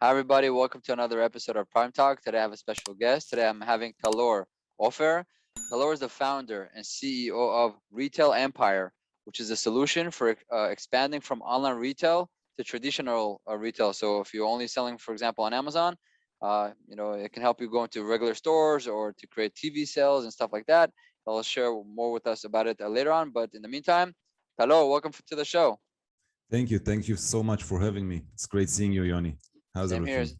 Hi, everybody. Welcome to another episode of Prime Talk. Today I have a special guest. Today I'm having Talor, Ofer. Talor is the founder and CEO of Retail Empire, which is a solution for expanding from online retail to traditional retail. So if you're only selling, for example, on Amazon, it can help you go into regular stores or to create TV sales and stuff like that. He'll share more with us about it later on. But in the meantime, Talor, welcome to the show. Thank you. Thank you so much for having me. It's great seeing you, Yoni. How's Same here. everything?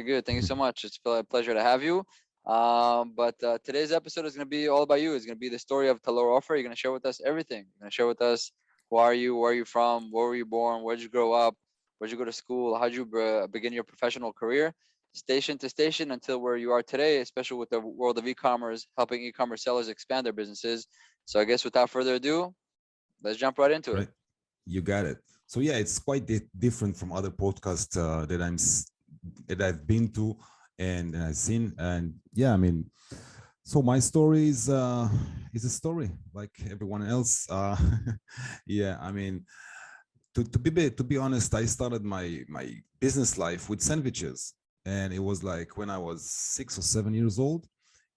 Good. Thank you so much. It's a pleasure to have you. But today's episode is going to be all about you. It's going to be the story of Talor Ofer. You're going to share with us everything. You're going to share with us who are you, where are you from, where were you born, where did you grow up, where did you go to school, how did you begin your professional career, station to station until where you are today, especially with the world of e-commerce, helping e-commerce sellers expand their businesses. So I guess without further ado, let's jump right into it. Right. You got it. So yeah, it's quite different from other podcasts that I've been to and I've seen. And yeah, I mean, so my story is a story like everyone else. Yeah, I mean, to be honest, I started my business life with sandwiches, and it was like when I was 6 or 7 years old.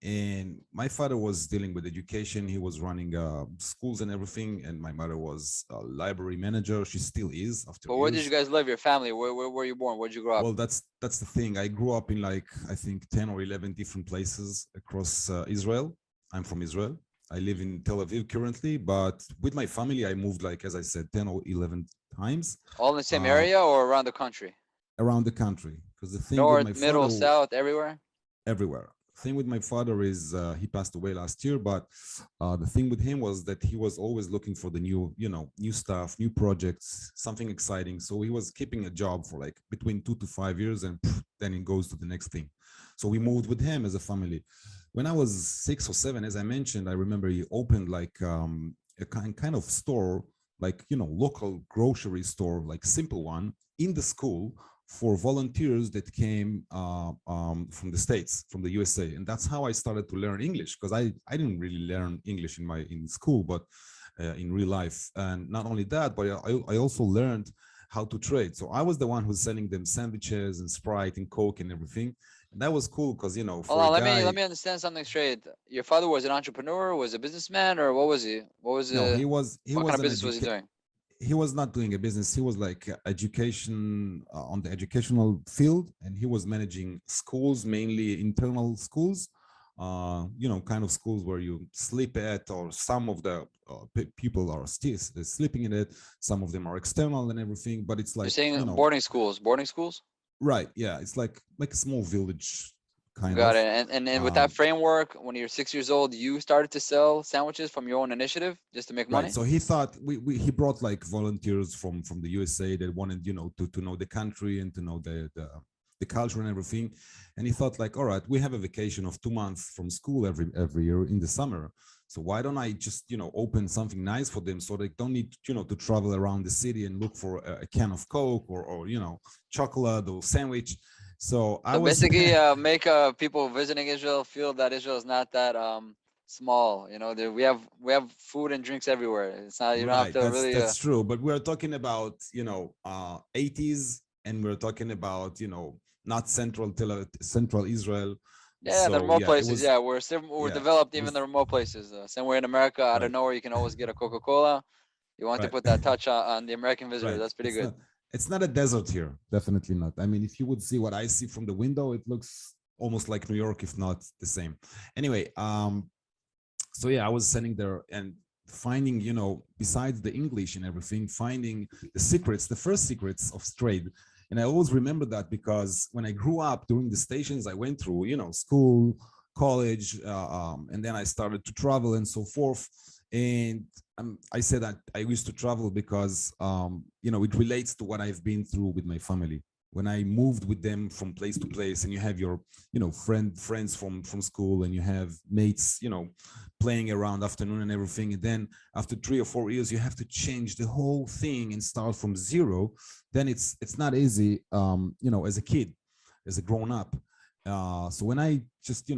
And my father was dealing with education. He was running schools and everything, and my mother was a library manager. She still is after But where did years. you guys live? Your family? Where were you born? Where did you grow up? Well, that's the thing. I grew up in like I think 10 or 11 different places across Israel. I'm from Israel. I live in Tel Aviv currently, but with my family, I moved like, as I said, 10 or 11 times All in the same uh, area or around the country? around the country. Because the thing with North, my middle, father, south, everywhere? everywhere. Thing with my father is he passed away last year, but the thing with him was that he was always looking for the new stuff, new projects, something exciting. So he was keeping a job for like between 2 to 5 years, and then he goes to the next thing. So we moved with him as a family. When I was 6 or 7, as I mentioned, I remember he opened like a kind of store, like local grocery store, like simple one in the school for volunteers that came from the States, from the USA. And that's how I started to learn English, because I didn't really learn English in school, but in real life. And not only that, but I also learned how to trade. So I was the one who's selling them sandwiches and Sprite and Coke and everything. And that was cool because, Hold for a on, guy, let me understand something straight. Your father was an entrepreneur, was a businessman, or what was he? no, he What kind was of an business was he doing? he was not doing a business. He was like education on the educational field, and he was managing schools, mainly internal schools, kind of schools where you sleep at, or some of the people are still sleeping in it. Some of them are external and everything, but it's You're like, saying boarding schools? right. Yeah. It's like a small village kind Got of. it. And with that Um, framework, when you're 6 years old, you started to sell sandwiches from your own initiative just to make Right. money? So he thought he brought like volunteers from the USA that wanted, to know the country and to know the culture and everything. And he thought like, all right, we have a vacation of 2 months from school every year in the summer. So why don't I just, open something nice for them so they don't need, to travel around the city and look for a can of Coke or chocolate or sandwich. So I So was basically, make people visiting Israel feel that Israel is not that small. We have food and drinks everywhere. It's not, you don't have right. to That's really. that's true. But we're talking about 80s, and we're talking about not central Israel. Yeah, the So remote yeah, it places. was Yeah, we're yeah, developed it even the was remote places. Same way in America, out of right, nowhere, you can always get a Coca-Cola. You want to right, put that touch on the American visitor. right. That's pretty good. It's not a desert here. Definitely not. I mean, if you would see what I see from the window, it looks almost like New York, if not the same. Anyway, so yeah, I was sitting there and finding, besides the English and everything, finding the first secrets of trade. And I always remember that because when I grew up during the stations I went through, school, college, and then I started to travel and so forth. And I said that I used to travel because, it relates to what I've been through with my family. When I moved with them from place to place, and you have your, friends from school, and you have mates, playing around afternoon and everything. And then after 3 or 4 years, you have to change the whole thing and start from zero. Then it's not easy, as a kid, as a grown up. So when I just,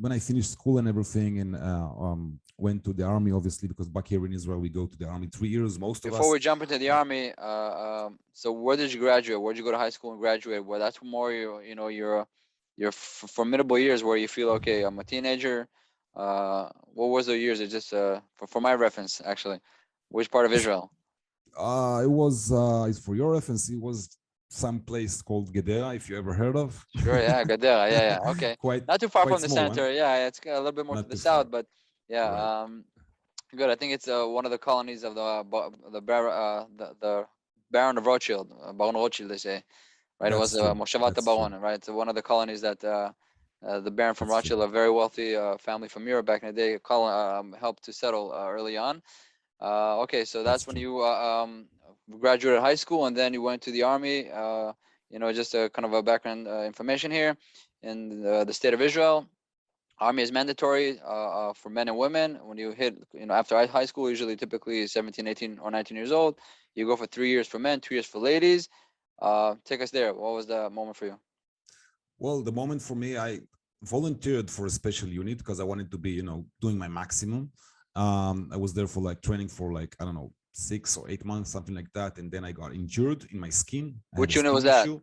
when I finished school and everything, and went to the army, obviously, because back here in Israel, we go to the army 3 years, most of Before us. we jump into the army, so where did you graduate? Where did you go to high school and graduate? Well, that's more your formidable years where you feel okay. I'm a teenager. What was the years? It just for my reference, actually, which part of Israel? It was, for your reference, it was some place called Gedera, if you ever heard of. Sure, yeah, Gadara, yeah. Okay, quite not too far quite from the small one, center. Yeah, it's a little bit more to not the too far. south, but yeah, Right. good. I think it's one of the colonies of the Baron of Rothschild, Baron Rothschild, they say. Right? It was That's true. Moshavat That's true. Baron, right? So one of the colonies that the Baron from That's true. Rothschild, a very wealthy family from Europe back in the day, helped to settle early on. Okay, so That's that's when true. you graduated high school and then you went to the army. Just a kind of a background information here in the state of Israel. Army is mandatory for men and women. When you hit, after high school, usually typically 17, 18, or 19 years old, you go for 3 years for men, 2 years for ladies. Take us there. What was the moment for you? Well, the moment for me, I volunteered for a special unit because I wanted to be, doing my maximum. I was there for like training for like, I don't know, 6 or 8 months, something like that. And then I got injured in my skin. I had a Which unit was skin that? issue.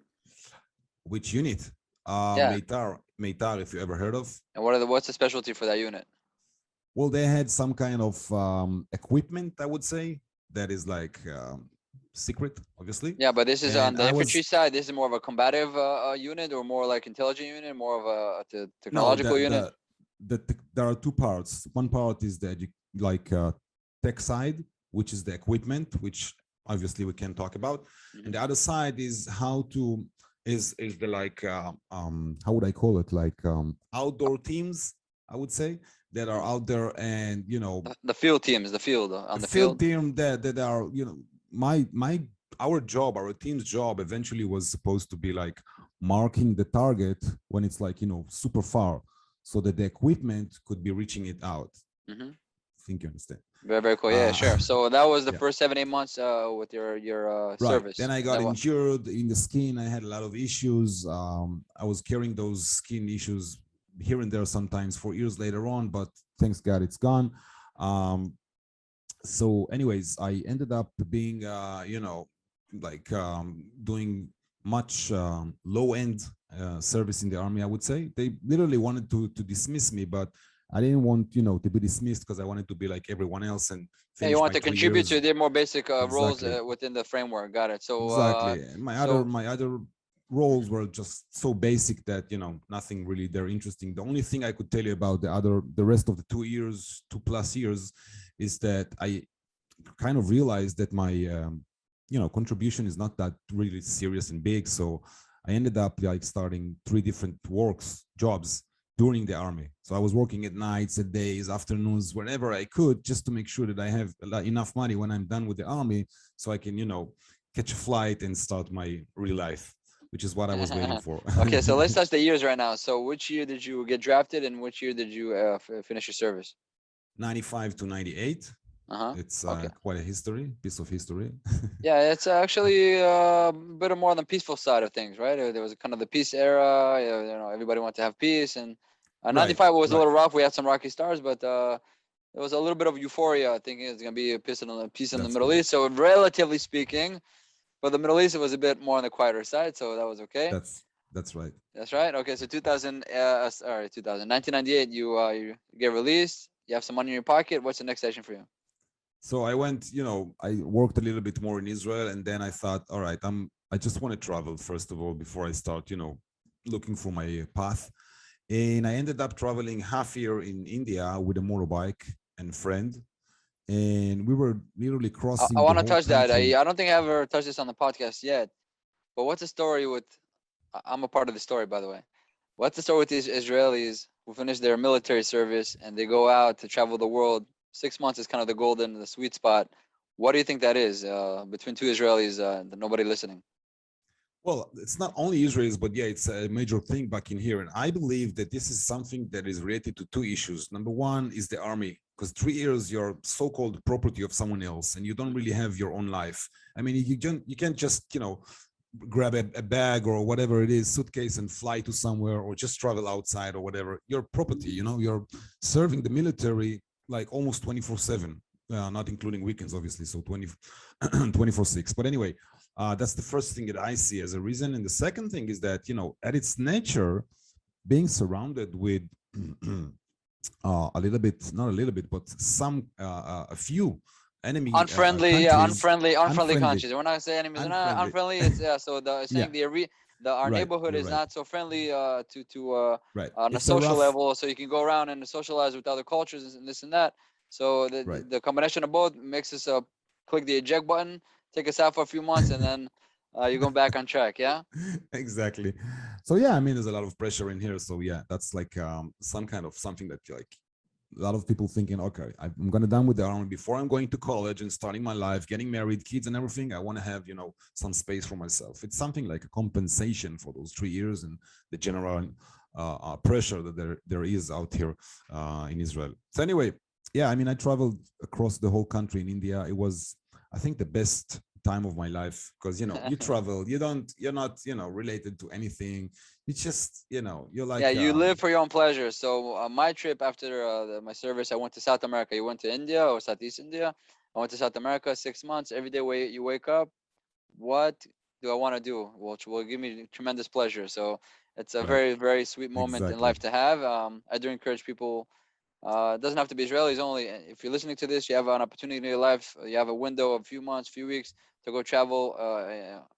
Which unit? Yeah. Meitar, if you ever heard of. And what's the specialty for that unit? Well, they had some kind of equipment, I would say, that is like secret, obviously. Yeah, but this is on And the I infantry was side. This is more of a combative unit, or more like intelligent unit, more of a no, technological unit. there are two parts. One part is the tech side, which is the equipment, which obviously we can talk about, and the other side is how to is the how would I call it, outdoor teams, I would say, that are out there, and The field team is the field a on the field field. team that are my our job, our team's job eventually was supposed to be like marking the target when it's like super far, so that the equipment could be reaching it out. Mm-hmm. I think you understand. Very, very cool. Yeah, uh sure. So that was the yeah, first 7, 8 months with your right. Then service. I And got then what? injured in the skin. I had a lot of issues. I was carrying those skin issues here and there sometimes for years later on, but thanks God it's gone. So anyways, I ended up being doing much low end service in the army, I would say. They literally wanted to dismiss me, but I didn't want to be dismissed, because I wanted to be like everyone else and Yeah, you finish want my to three contribute to years their more basic roles Exactly. within the framework. Got it. Exactly. And So my other roles were just so basic that nothing really there interesting. The only thing I could tell you about the rest of the 2 years, 2+ years, is that I kind of realized that my contribution is not that really serious and big. So I ended up like starting 3 different jobs during the army. So I was working at nights, at days, afternoons, whenever I could, just to make sure that I have enough money when I'm done with the army, so I can catch a flight and start my real life, which is what I was waiting for. okay, so let's touch the years right now. So which year did you get drafted, and which year did you finish your service? 95 to 98. Uh-huh. It's Okay. quite a piece of history. Yeah, it's actually a bit more on the peaceful side of things, right? There was kind of the peace era. Everybody wanted to have peace, and Right, 95 was a right. little rough. We had some rocky stars, but there was a little bit of euphoria, thinking it's gonna be a peace in the That's Middle correct. East. So relatively speaking, for the Middle East, it was a bit more on the quieter side, so that was okay. That's right. That's right. Okay, so 1998, you get released. You have some money in your pocket. What's the next station for you? So I went, I worked a little bit more in Israel, and then I thought, all right, I just want to travel first of all before I start, looking for my path. And I ended up traveling half year in India with a motorbike and friend, and we were literally I crossing the want to whole touch that. country. I don't think I ever touched this on the podcast yet. But what's the story with? I'm a part of the story, by the way. What's the story with these Israelis who finish their military service and they go out to travel the world? 6 months is kind of the sweet spot. What do you think that is between two Israelis? Nobody listening. Well, it's not only Israelis, but yeah, it's a major thing back in here. And I believe that this is something that is related to two issues. Number one is the army, because 3 years you're so-called property of someone else, and you don't really have your own life. I mean, you can't just grab a bag or whatever it is, suitcase, and fly to somewhere, or just travel outside or whatever. Your property, you're serving the military like almost 24/7, not including weekends, obviously. So 24/6. But anyway, that's the first thing that I see as a reason. And the second thing is that, at its nature, being surrounded with a little bit, not a little bit, but a few enemy Unfriendly, countries, unfriendly countries. We're not gonna say enemies. They're not unfriendly. unfriendly. It's so Yeah, saying our right. neighborhood You're is right. not so friendly to Right. on a It's a social rough, level, so you can go around and socialize with other cultures and this and that. So right. the combination of both makes us click the eject button, take us out for a few months, and then you're going back on track. Yeah. Exactly. So yeah, I mean, there's a lot of pressure in here. So yeah, that's like some kind of something that like a lot of people thinking, okay, I'm gonna done with the army before I'm going to college and starting my life, getting married, kids, and everything. I want to have some space for myself. It's something like a compensation for those 3 years and the general pressure that there is out here in Israel. So anyway, yeah, I mean, I traveled across the whole country in India. It was, I think, the best time of my life because you travel, you're not related to anything. It's just you're Yeah, like you live for your own pleasure. So my trip after my service, I went to South America. You went to India or Southeast India. I went to South America 6 months. Every day you wake up, what do I want to do? Which will give me tremendous pleasure. So it's a right, very, very sweet moment in exactly, life to have. I do encourage people. It doesn't have to be Israelis only. If you're listening to this, you have an opportunity in your life. You have a window of a few months, few weeks to go travel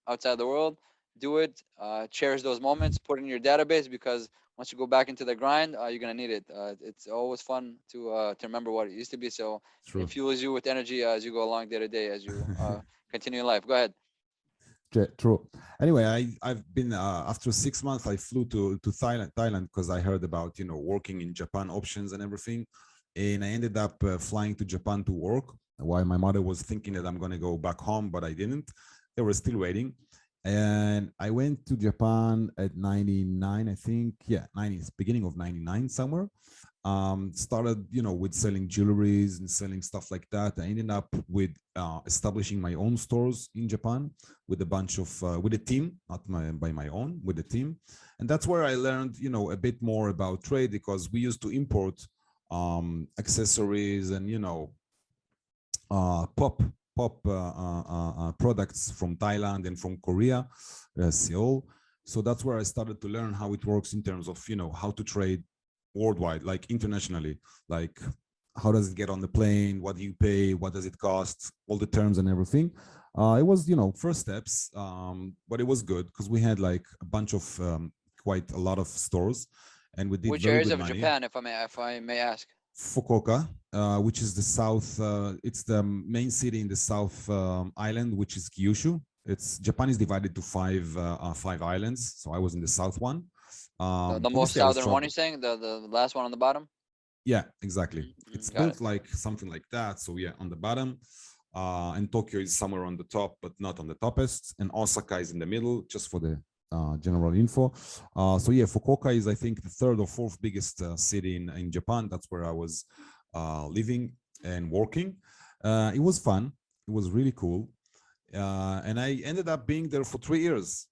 outside the world. Do it. Cherish those moments. Put it in your database because once you go back into the grind, you're gonna need it. It's always fun to remember what it used to be. So it true. fuels you with energy as you go along day to day as you continue in life. Go ahead. True. Anyway, I've been after 6 months. I flew to Thailand because I heard about working in Japan options and everything, and I ended up flying to Japan to work. While my mother was thinking that I'm gonna go back home, but I didn't. They were still waiting, and I went to Japan at 99, I think. Yeah, 90s, beginning of 99 somewhere. Started with selling jewelries and selling stuff like that. I ended up with establishing my own stores in Japan with a bunch of with a team, not by my own, with a team. And that's where I learned a bit more about trade because we used to import accessories and pop products from Thailand and from Korea, Seoul. So that's where I started to learn how it works in terms of how to trade worldwide, like internationally, like how does it get on the plane, what do you pay, what does it cost, all the terms and everything. It was first steps, but it was good because we had like a bunch of quite a lot of stores, and we did Which very areas good of money. Japan, if I may ask? Fukuoka, which is the south, it's the main city in the south island, which is Kyushu. It's Japan is divided to five islands, so I was in the south one. The most Obviously I was southern one, traveling. you're saying the last one on the bottom? Yeah, exactly. It's Got it. built like something like that. So yeah, on the bottom, and Tokyo is somewhere on the top, but not on the toppest. And Osaka is in the middle, just for the general info. So yeah, Fukuoka is I think the third or fourth biggest city in Japan. That's where I was living and working. It was fun. It was really cool, and I ended up being there for 3 years,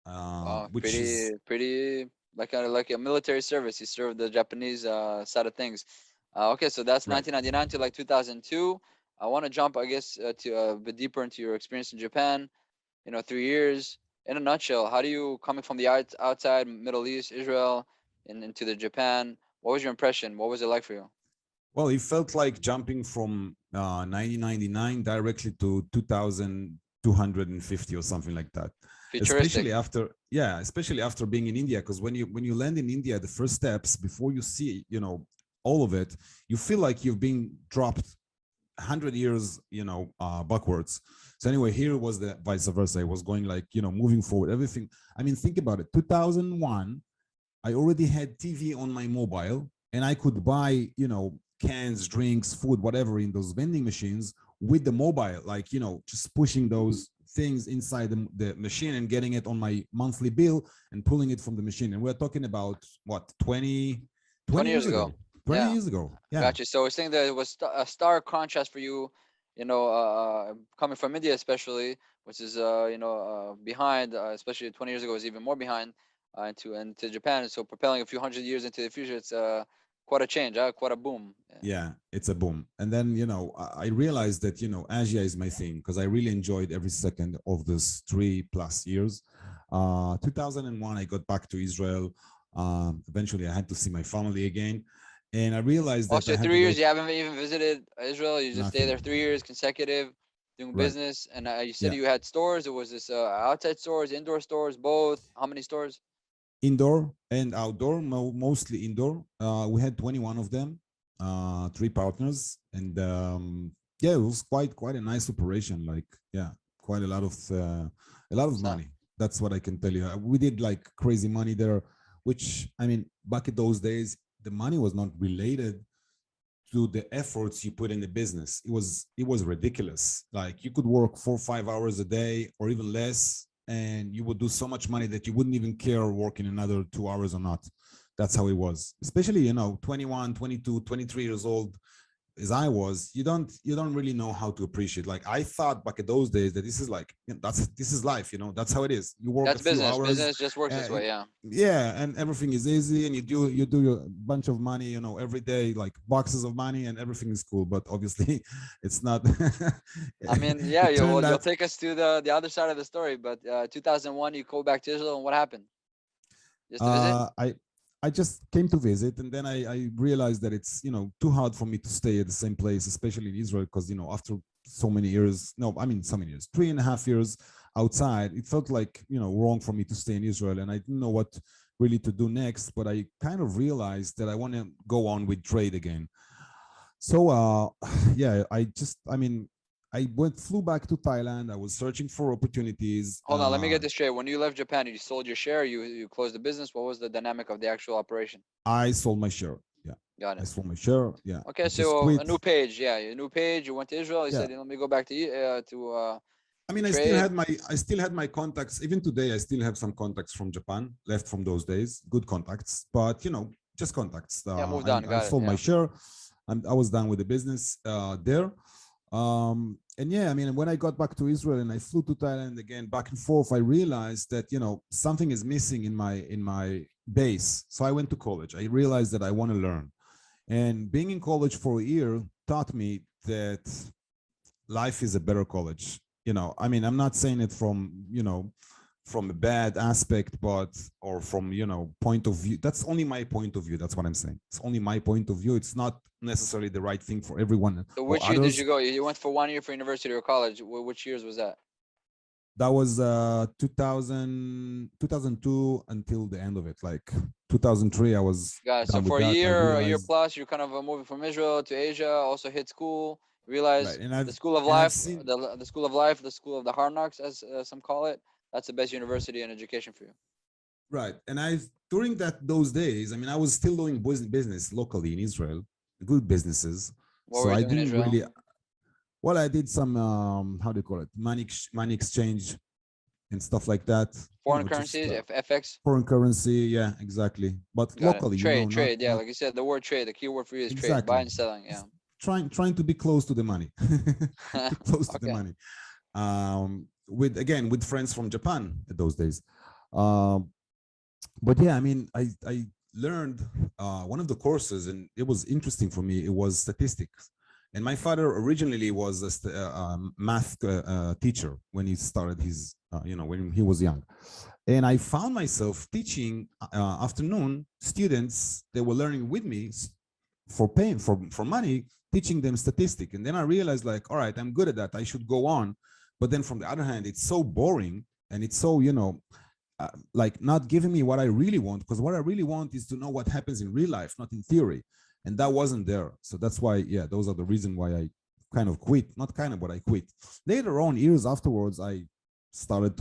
Wow, which is pretty like a military service. You served the Japanese side of things. Okay, so that's right. 1999 to like 2002. I want to jump, I guess, to a bit deeper into your experience in Japan. 3 years. In a nutshell, how do you coming from the outside Middle East, Israel, and into the Japan? What was your impression? What was it like for you? Well, it felt like jumping from 1999 directly to 2250 or something like that. Futuristic. Especially after being in India, because when you land in India, the first steps before you see all of it, you feel like you've been dropped 100 years backwards. So anyway, here was the vice versa. It was going like moving forward. Everything. I mean, think about it. 2001, I already had TV on my mobile, and I could buy cans, drinks, food, whatever in those vending machines with the mobile, like just pushing those things inside the machine and getting it on my monthly bill and pulling it from the machine. And we're talking about what 20 20 years years ago. ago. 20 Yeah. years ago. Yeah. Gotcha. So we're saying that it was a stark contrast for you, coming from India especially, which is behind, especially 20 years ago was even more behind, into Japan. So propelling a few hundred years into the future, it's quite a change, quite a boom. Yeah, it's a boom. And then, I realized that, Asia is my thing because I really enjoyed every second of this 3+ years. 2001, I got back to Israel. Eventually, I had to see my family again. And I realized that Also, I had to 3 years, go you haven't even visited Israel. You just stay there nothing. 3 years consecutive doing Right. business. And you said Yeah. you had stores. It was this outside stores, indoor stores, both. How many stores? Indoor and outdoor, mostly indoor. We had 21 of them, 3 partners. And yeah, it was quite a nice operation. Like, yeah, quite a lot of So, money. That's what I can tell you. We did like crazy money there, which I mean, back in those days, the money was not related to the efforts you put in the business. It was ridiculous. Like you could work 4 or 5 hours a day or even less, and you would do so much money that you wouldn't even care working another 2 hours or not. That's how it was. Especially, 21, 22, 23 years old as I was, you don't really know how to appreciate. Like I thought back in those days that this is like this is life, that's how it is. You work a that's few business. hours, Business just works uh, this way. Yeah. yeah, and everything is easy, and you do your bunch of money, every day, like boxes of money, and everything is cool. But obviously, it's not. I mean, yeah, It turned you'll out take us to the other side of the story. But 2001, you go back to Israel, and what happened? Just to visit? I just came to visit, and then I realized that it's too hard for me to stay at the same place, especially in Israel, because after so many years, no, I mean so many years, 3.5 years outside, it felt like wrong for me to stay in Israel, and I didn't know what really to do next. But I kind of realized that I want to go on with trade again. So yeah, I flew back to Thailand. I was searching for opportunities. Hold on, let me get this straight. When you left Japan, you sold your share. You closed the business. What was the dynamic of the actual operation? I sold my share. Yeah, Got I it. sold my share. Yeah, Okay, I just so a quit. new page. Yeah, a new page. You went to Israel. You Yeah, said, let me go back I to mean, trade. I still had my contacts. Even today, I still have some contacts from Japan left from those days. Good contacts, but just contacts. Yeah, moved on. I Got it. sold my Yeah. share. I was done with the business there. And yeah, I mean, when I got back to Israel and I flew to Thailand again, back and forth, I realized that something is missing in my base. So I went to college. I realized that I want to learn, and being in college for a year taught me that life is a better college. I mean, I'm not saying it from a bad aspect, but or from point of view. That's only my point of view. That's what I'm saying. It's only my point of view. It's not necessarily the right thing for everyone So or which year did others. you go? You went for 1 year for university or college. Which years was that? That was 2002 until the end of it. Like 2003, I was Got it. So done with for that. I a year realized, plus, you're kind of moving from Israel to Asia. Also hit school. right, Realize and the I've school of and I've life, seen, the school of life, the school of the hard knocks, as some call it. That's the best university and education for you. right, and I've during those days. I mean, I was still doing business locally in Israel, good businesses. What were So you I doing in didn't Israel? really. Well, I did some how do you call it, money exchange and stuff like that. Foreign Just currencies, FX. foreign currency. Yeah, exactly. But Got it. locally, Trade, not trade. Yeah, like you said, the word trade. The key word for you is trade, exactly. buying and selling. Yeah. Trying to be close to the money, too close to the Okay. money. With friends from Japan at those days. Um, but yeah, I mean, I learned one of the courses, and it was interesting for me. It was statistics, and my father originally was a math teacher when he started his, when he was young, and I found myself teaching afternoon students that were learning with me for paying for money, teaching them statistic. And then I realized, like, all right, I'm good at that, I should go on. But then from the other hand, it's so boring, and it's so like not giving me what I really want, because what I really want is to know what happens in real life, not in theory. And that wasn't there. So that's why, yeah, those are the reason why I kind of quit. Not kind of, but I quit. Later on, years afterwards, I started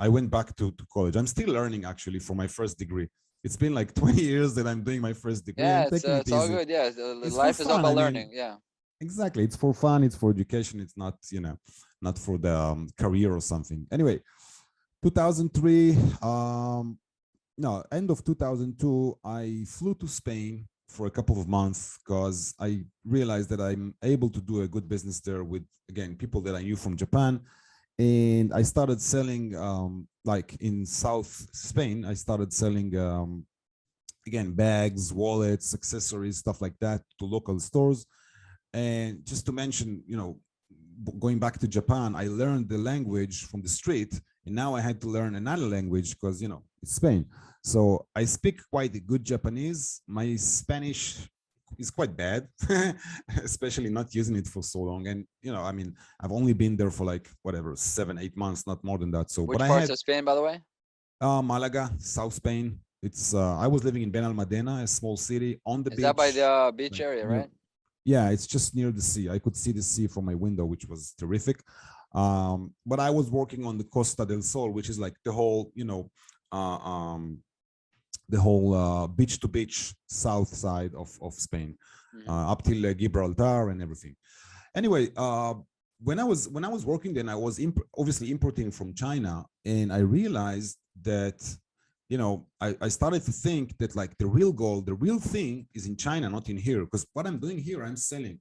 I went back to college. I'm still learning actually for my first degree. It's been like 20 years that I'm doing my first degree. Yeah, I'm taking it it's all easy. good. Yeah, It's for life is all fun. I about mean, learning. Yeah. exactly. It's for fun. It's for education. It's not, not for the career or something. Anyway, 2003, no, end of 2002, I flew to Spain for a couple of months because I realized that I'm able to do a good business there with, again, people that I knew from Japan. And I started selling, like in South Spain, I started selling, again, bags, wallets, accessories, stuff like that to local stores. And just to mention, going back to Japan, I learned the language from the street, and now I had to learn another language because, it's Spain. So I speak quite good Japanese. My Spanish is quite bad, especially not using it for so long. And, I mean, I've only been there for like, whatever, 7, 8 months, not more than that. So, Which but I parts had of Spain, by the way? Malaga, South Spain. It's, I was living in Benalmádena, a small city on the Is beach. that by the beach like, area, right? Yeah, it's just near the sea. I could see the sea from my window, which was terrific. But I was working on the Costa del Sol, which is like the whole, beach to beach south side of Spain, up till Gibraltar and everything. Anyway, when I was working, then I was obviously importing from China, and I realized that I started to think that like the real goal, the real thing is in China, not in here, because what I'm doing here, I'm selling.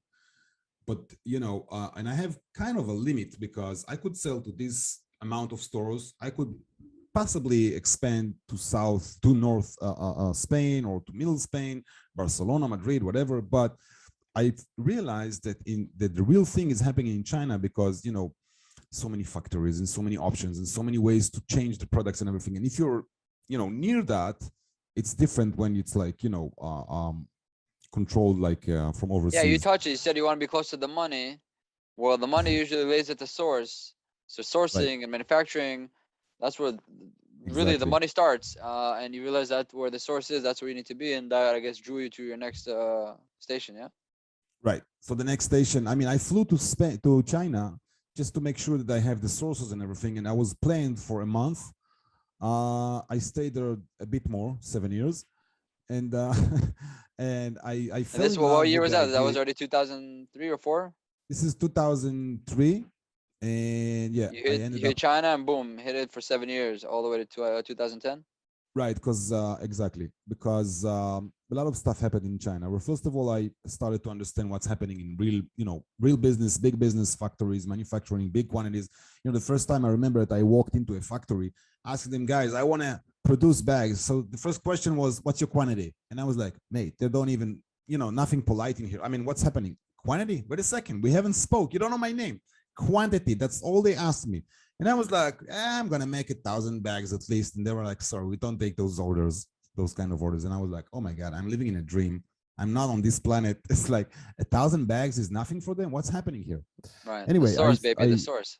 But, and I have kind of a limit because I could sell to this amount of stores. I could possibly expand to north Spain, or to middle Spain, Barcelona, Madrid, whatever. But I realized that the real thing is happening in China because, so many factories and so many options and so many ways to change the products and everything. And if you're near that, it's different when it's like controlled like from overseas. Yeah, you touched it. You said you want to be close to the money. Well, the money usually lays at the source. So sourcing and manufacturing, that's where really the money starts. And you realize that where the source is, that's where you need to be, and that, I guess, drew you to your next station. Yeah. Right. So the next station, I mean, I flew to China just to make sure that I have the sources and everything, and I was planned for a month. I stayed there a bit more, 7 years, and and I fell And this, in what love year with was the that? That was idea. already 2003 or 4. This is 2003, and yeah, You I hit ended up China and boom, hit it for 7 years, all the way to 2010. right because exactly because a lot of stuff happened in China. Where first of all, I started to understand what's happening in real business, big business, factories, manufacturing, big quantities. The first time I remember that I walked into a factory, asking them, guys, I want to produce bags. So the first question was, what's your quantity? And I was like, mate, they don't even, nothing polite in here. I mean, what's happening? Quantity? Wait a second, we haven't spoke. You don't know my name. Quantity. That's all they asked me. And I was like, I'm gonna make 1,000 bags at least. And they were like, sorry, we don't take those orders, those kind of orders. And I was like, oh my God, I'm living in a dream. I'm not on this planet. It's like 1,000 bags is nothing for them. What's happening here? Right. Anyway, the source, baby, the source.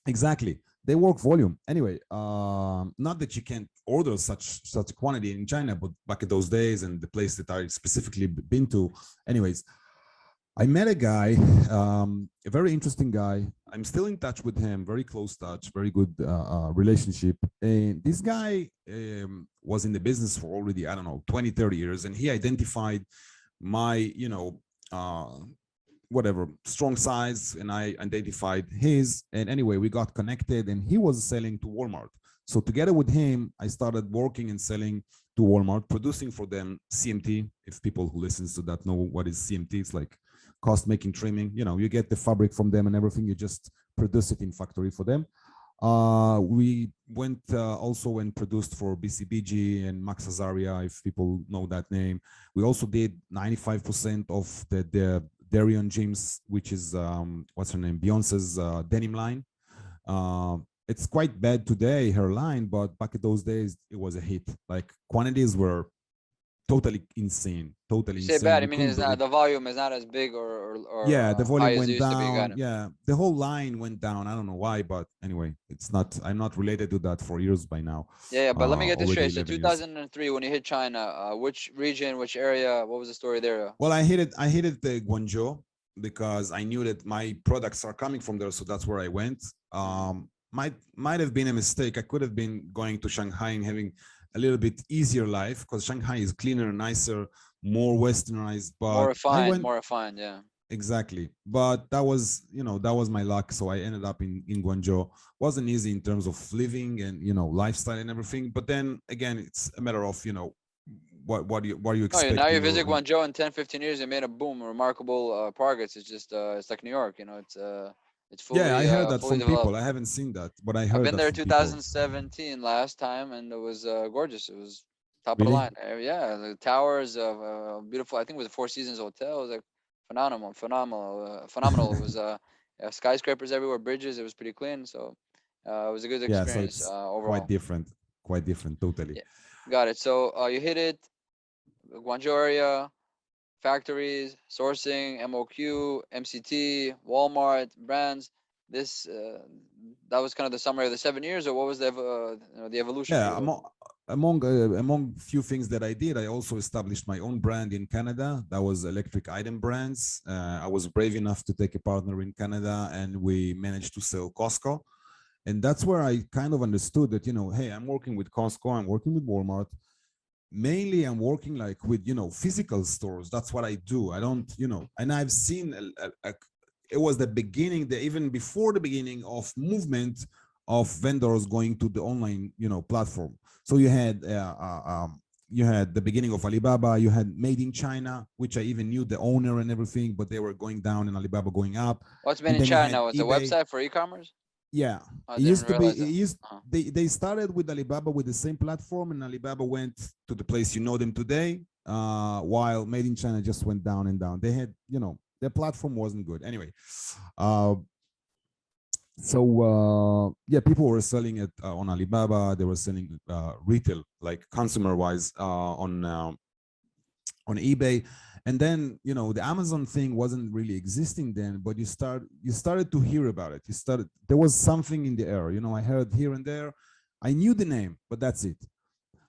Exactly. They work volume. Anyway, not that you can't order such quantity in China, but back in those days and the place that I specifically been to. Anyways, I met a guy, a very interesting guy. I'm still in touch with him, very close touch, very good relationship. And this guy was in the business for already, I don't know, 20, 30 years. And he identified my, whatever, strong sides, and I identified his. And anyway, we got connected, and he was selling to Walmart. So together with him, I started working and selling to Walmart, producing for them CMT. If people who listens to that know what is CMT, it's like cost making trimming. You get the fabric from them and everything, you just produce it in factory for them. We went also and produced for BCBG and Max Azaria, if people know that name. We also did 95% of the Darion James, which is what's her name, Beyonce's denim line. It's quite bad today, her line, but back in those days it was a hit. Like quantities were totally insane, totally You say insane. bad, I We mean, couldn't it's not, believe. the volume is not as big or Yeah, the high volume as it went used to be. Got down. it. Yeah, the whole line went down. I don't know why, but anyway, it's not. I'm not related to that for years by now. Yeah, but let me get this Already straight. So 11 years. 2003, when you hit China, which region, which area, what was the story there? Well, I hit it. I hit it Guangzhou because I knew that my products are coming from there, so that's where I went. Might have been a mistake. I could have been going to Shanghai and having a little bit easier life because Shanghai is cleaner, nicer, more westernized. But I went More refined, yeah. exactly. But that was, that was my luck. So I ended up in Guangzhou. Wasn't easy in terms of living and lifestyle and everything. But then again, it's a matter of what are you No, now you expecting? visit Or Guangzhou in 10, 15 years, you made a boom, remarkable progress. It's just it's like New York, it's yeah, I fully heard that fully from people. developed. I haven't seen that, but I I've heard been that there from people. 2017 last time, and it was gorgeous. It was top of the Really? line. Yeah, the towers of beautiful. I think it was a Four Seasons hotel. It was like phenomenal. It was skyscrapers everywhere, bridges. It was pretty clean. So it was a good Yeah, so experience it's quite overall. different, quite different, totally. Yeah, got it. So you hit it, Guangzhou area, factories, sourcing, MOQ, MCT, Walmart, brands. This that was kind of the summary of the 7 years, or what was the evolution for Yeah, you? among few things that I did, I also established my own brand in Canada. That was Electric Item Brands. I was brave enough to take a partner in Canada, and we managed to sell Costco. And that's where I kind of understood that, hey, I'm working with Costco, I'm working with Walmart. Mainly, I'm working like with, physical stores. That's what I do. I don't, and I've seen it was the beginning, even before the beginning of movement of vendors going to the online, platform. So you had the beginning of Alibaba, you had Made in China, which I even knew the owner and everything, but they were going down and Alibaba going up. What's been And in then you had China? Was a eBay. website for e-commerce? Yeah, I it didn't used to be. realize It that. used Uh-huh. they started with Alibaba with the same platform, and Alibaba went to the place you know them today. While Made in China just went down and down. They had, their platform wasn't good. Anyway, uh, yeah, people were selling it on Alibaba. They were selling retail, like consumer wise, on eBay. And then, the Amazon thing wasn't really existing then, but you started to hear about it. There was something in the air. I heard here and there. I knew the name, but that's it.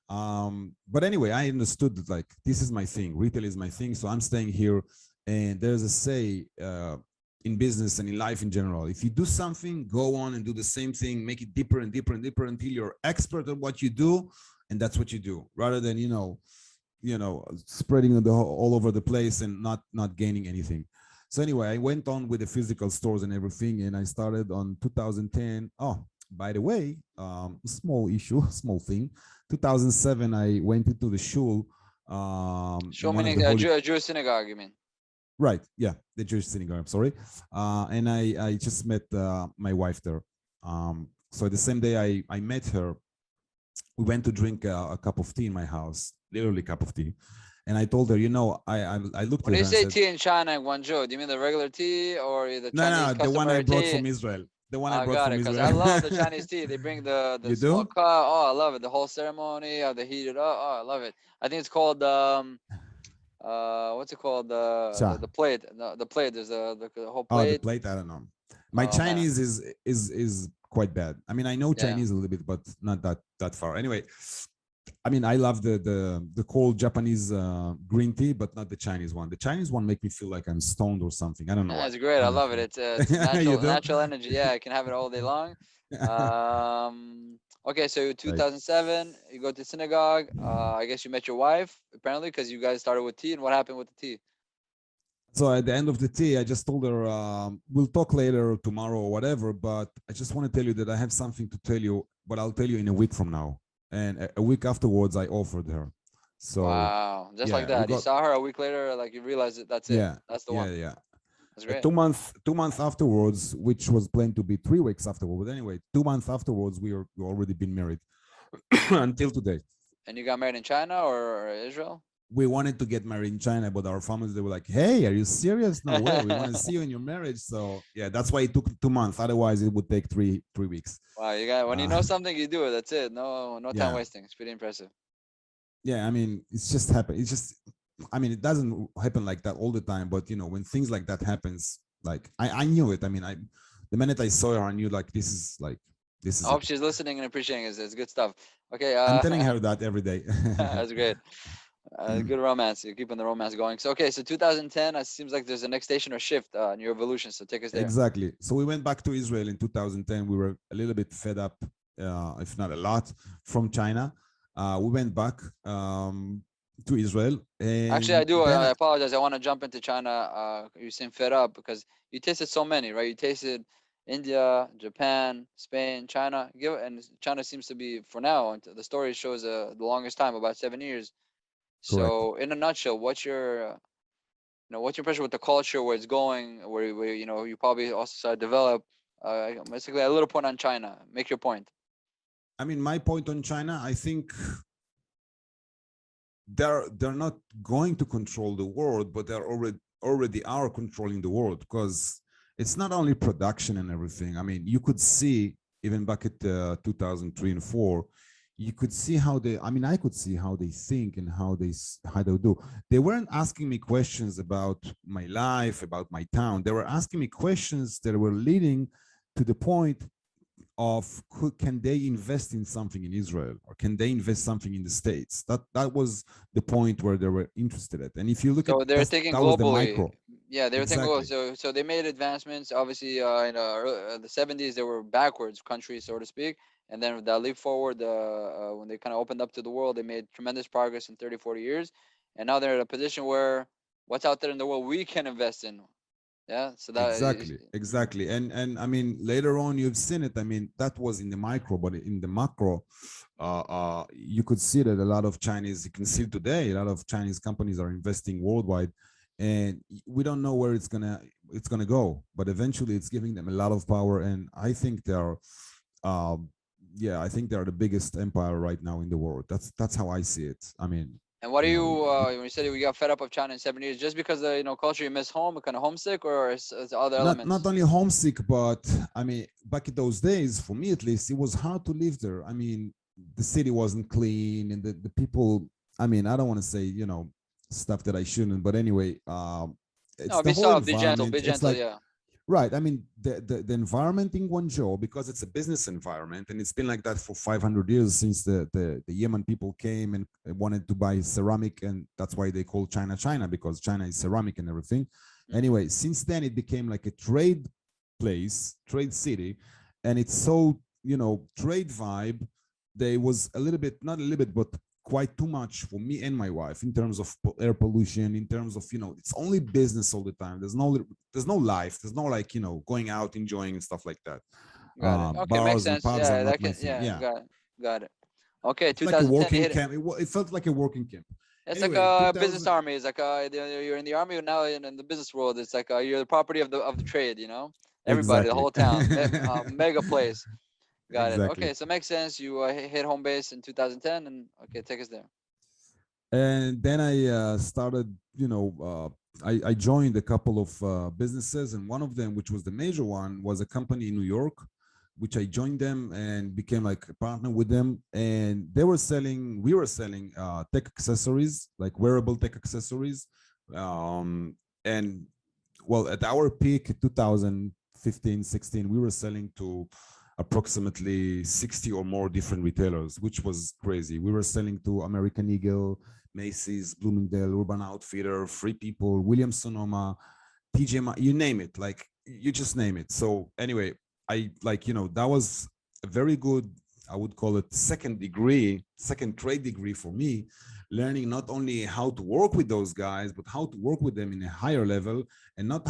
But anyway, I understood that, like, this is my thing. Retail is my thing, so I'm staying here. And there's a say in business and in life in general. If you do something, go on and do the same thing, make it deeper and deeper and deeper until you're expert at what you do, and that's what you do, rather than spreading all over the place and not gaining anything. So anyway, I went on with the physical stores and everything, and I started on 2010. Oh, by the way, small issue, small thing. 2007, I went into the shul Show in one of the meaning holy. Jewish synagogue, you mean? Right, yeah, the Jewish synagogue. I'm sorry, and I just met my wife there. So the same day I met her, we went to drink a cup of tea in my house, literally cup of tea. And I told her, I looked When at you her and say said, tea in China and Guangzhou, do you mean the regular tea or the no, Chinese no, the one I customary brought tea? from Israel. The one I I brought got from it, because I Israel. love the Chinese tea. They bring the You small do? cup. Oh, I love it. The whole ceremony, they heat it up. Oh, I love it. I think it's called what's it called? Cha. The plate. The plate. There's the whole Oh, the plate. plate. I don't know. My Oh man, Chinese is quite bad. I mean, I know yeah. Chinese a little bit, but not that far. Anyway, I mean, I love the cold Japanese green tea, but not the Chinese one. The Chinese one make me feel like I'm stoned or something. I don't know Yeah, why. it's great. I I don't know love it. It's if you do. natural energy. Yeah, I can have it all day long. Okay, so Right. 2007, you go to synagogue. I guess you met your wife apparently because you guys started with tea. And what happened with the tea? So at the end of the tea, I just told her, we'll talk later or tomorrow or whatever, but I just want to tell you that I have something to tell you, but I'll tell you in a week from now. And a week afterwards, I offered her. So Wow, just like yeah, we that. You got, saw her a week later, like you realized that that's it. yeah, That's the yeah, one. yeah. That's great. 2 months afterwards, which was planned to be 3 weeks afterwards. But anyway, 2 months afterwards, we already been married until today. And you got married in China or Israel? We wanted to get married in China, but our families, they were like, "Hey, are you serious? No way. We want to see you in your marriage." So yeah, that's why it took 2 months. Otherwise, it would take three weeks. Wow, you got when you Uh, know something, you do it. That's it. No time yeah, wasting. It's pretty impressive. yeah. I mean, it's just happened. It's just, I mean, it doesn't happen like that all the time. But when things like that happens, like I knew it. I mean, the minute I saw her, I knew like this I is hope it. she's listening and appreciating it. It's good stuff. Okay, I'm telling her that every day. that's great. Good romance. You're keeping the romance going. So okay, so 2010. It seems like there's a next station or shift in your evolution. So take us there. Exactly. So we went back to Israel in 2010. We were a little bit fed up, if not a lot, from China. We went back to Israel, Actually, I and do. then I apologize. I want to jump into China. You seem fed up because you tasted so many, right? You tasted India, Japan, Spain, China. And China seems to be, for now, and the story shows the longest time, about 7 years. Correct. So in a nutshell, what's your impression with the culture, where it's going, where you probably also saw it develop? Basically, a little point on China. Make your point. I mean, my point on China, I think they're not going to control the world, but they're already are controlling the world, because it's not only production and everything. I mean, you could see even back at 2003 and 4, you could see how they, I mean, I could see how they think and how they do. They weren't asking me questions about my life, about my town. They were asking me questions that were leading to the point of can they invest in something in Israel, or can they invest something in the States? That was the point where they were interested at. And if you look at So they're thinking that was the globally. micro. Yeah, they were thinking globally. Exactly. So they made advancements. Obviously, in the 70s, they were backwards countries, so to speak. And then that leap forward, when they kind of opened up to the world, they made tremendous progress in 30, 40 years. And now they're in a position where what's out there in the world we can invest in. Yeah. So that. Exactly. And I mean, later on you've seen it. I mean, that was in the micro, but in the macro, you could see that a lot of Chinese, you can see today, a lot of Chinese companies are investing worldwide, and we don't know where it's gonna go, but eventually it's giving them a lot of power. And I think they're, yeah, I think they're the biggest empire right now in the world. That's how I see it. I mean, And what do you you, know, when you said you got fed up of China in 7 years, just because the culture, you miss home, kind of homesick, or it's other not elements? only homesick, but I mean, back in those days, for me at least, it was hard to live there. I mean, the city wasn't clean, and the people. I mean, I don't want to say stuff that I shouldn't, but anyway, it's No, the be whole soft, be gentle, be environment. It's gentle. like, Yeah. right. I mean, the environment in Guangzhou, because it's a business environment, and it's been like that for 500 years since the Yemen people came and wanted to buy ceramic, and that's why they call China China, because China is ceramic and everything. Anyway, since then it became like a trade place, trade city, and it's so trade vibe. There was a little bit, not a little bit, but quite too much for me and my wife in terms of air pollution, in terms of it's only business all the time. There's no life. There's no like going out enjoying and stuff like that. Got it. Okay, makes Bars and sense. pubs are Yeah, not that my can. thing. Yeah, Yeah, got it. Okay, it's like a 2010. You working hit it. camp. It felt like a working camp. It's like Anyway, a business 2000. army. It's like you're in the army now, in the business world. It's like you're the property of the trade. Everybody, the Exactly. whole town, mega place. Got it. Exactly. Okay, so it makes sense. You hit home base in 2010, and okay, take us there. And then I started, I joined a couple of businesses, and one of them, which was the major one, was a company in New York, which I joined them and became like a partner with them. And we were selling tech accessories, like wearable tech accessories. And well, at our peak, 2015, 16, we were selling to approximately 60 or more different retailers, which was crazy. We were selling to American Eagle, Macy's, Bloomingdale, Urban Outfitter, Free People, Williams Sonoma, TJ Maxx, you name it, like you just name it. So anyway, I that was a very good, I would call it second trade degree for me, learning not only how to work with those guys, but how to work with them in a higher level, and not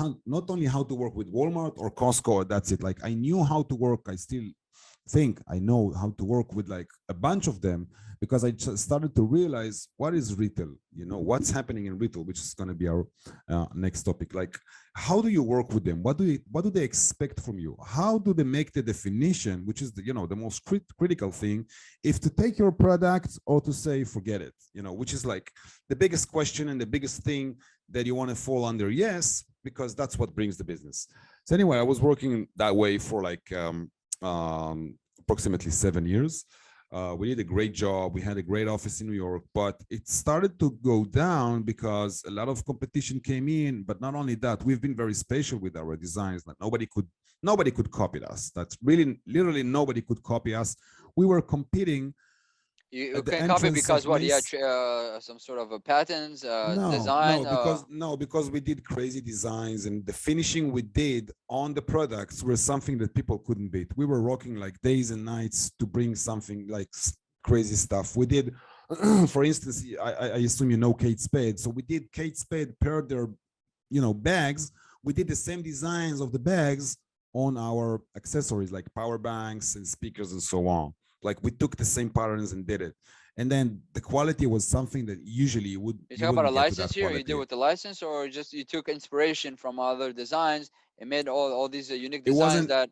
only how to work with Walmart or Costco. That's it. Like I knew how to work. I still think I know how to work with like a bunch of them, because I just started to realize what is retail, what's happening in retail, which is going to be our next topic. Like, how do you work with them? What do they expect from you? How do they make the definition, which is the most critical thing, if to take your product or to say forget it, which is like the biggest question and the biggest thing that you want to fall under yes, because that's what brings the business. So anyway, I was working that way for like approximately 7 years. We did a great job. We had a great office in New York, but it started to go down because a lot of competition came in. But not only that, we've been very special with our designs. That nobody could copy us. That's really literally nobody could copy us. We were competing You at the couldn't copy entrance because of what? You had Mace. some sort of a patents, No, design. no, because we did crazy designs, and the finishing we did on the products were something that people couldn't beat. We were working like days and nights to bring something like crazy stuff. We did, for instance, I assume Kate Spade. So we did Kate Spade paired their, bags. We did the same designs of the bags on our accessories like power banks and speakers and so on. Like we took the same patterns and did it. And then the quality was something that usually you You talk about a wouldn't get to license that here. You did quality. with the license, or just you took inspiration from other designs and made all these unique It designs wasn't. that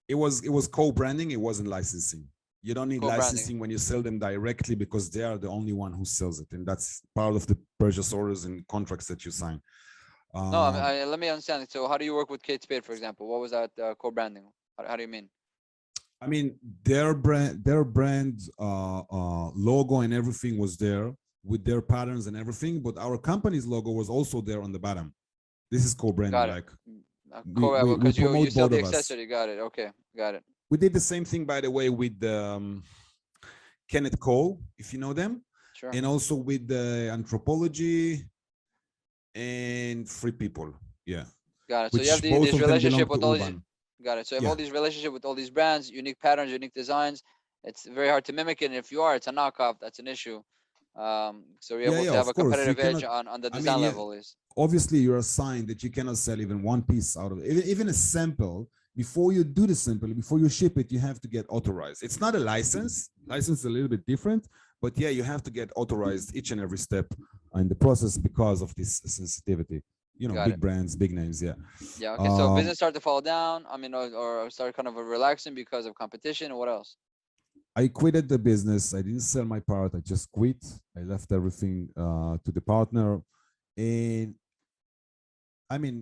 It was co-branding. It wasn't licensing. You don't need co-branding. licensing when you sell them directly because they are the only one who sells it, and that's part of the purchase orders and contracts that you sign. No, Um, let me understand it. So how do you work with Kate Spade, for example? What was that co-branding? How do you mean? I mean, their brand logo and everything was there with their patterns and everything, but our company's logo was also there on the bottom. This is co-branding. Got it. Like we Because you promote sell both the of us. accessory. Got it. Okay, got it. We did the same thing, by the way, with Kenneth Cole, if you know them, Sure. and also with the anthropology and free people. Yeah. Got it. So you have Which both this of them belong relationship to with all these. Urban. Got it. So you have all Yeah. these relationship with all these brands, unique patterns, unique designs. It's very hard to mimic it. And if you are, it's a knockoff. That's an issue. So you're Yeah, able yeah, to have of a course. You competitive edge cannot, on the I mean, design yeah, level. Is obviously you're assigned that you cannot sell even one piece out of it. Even a sample. Before you do the sample, before you ship it, you have to get authorized. It's not a license. License is a little bit different, but yeah, you have to get authorized each and every step in the process because of this sensitivity. got Big it. brands, big names. Yeah. Yeah. Okay. So Um, business started to fall down. I mean, or start kind of relaxing because of competition. What else? I quitted the business. I didn't sell my part. I just quit. I left everything to the partner. And I mean,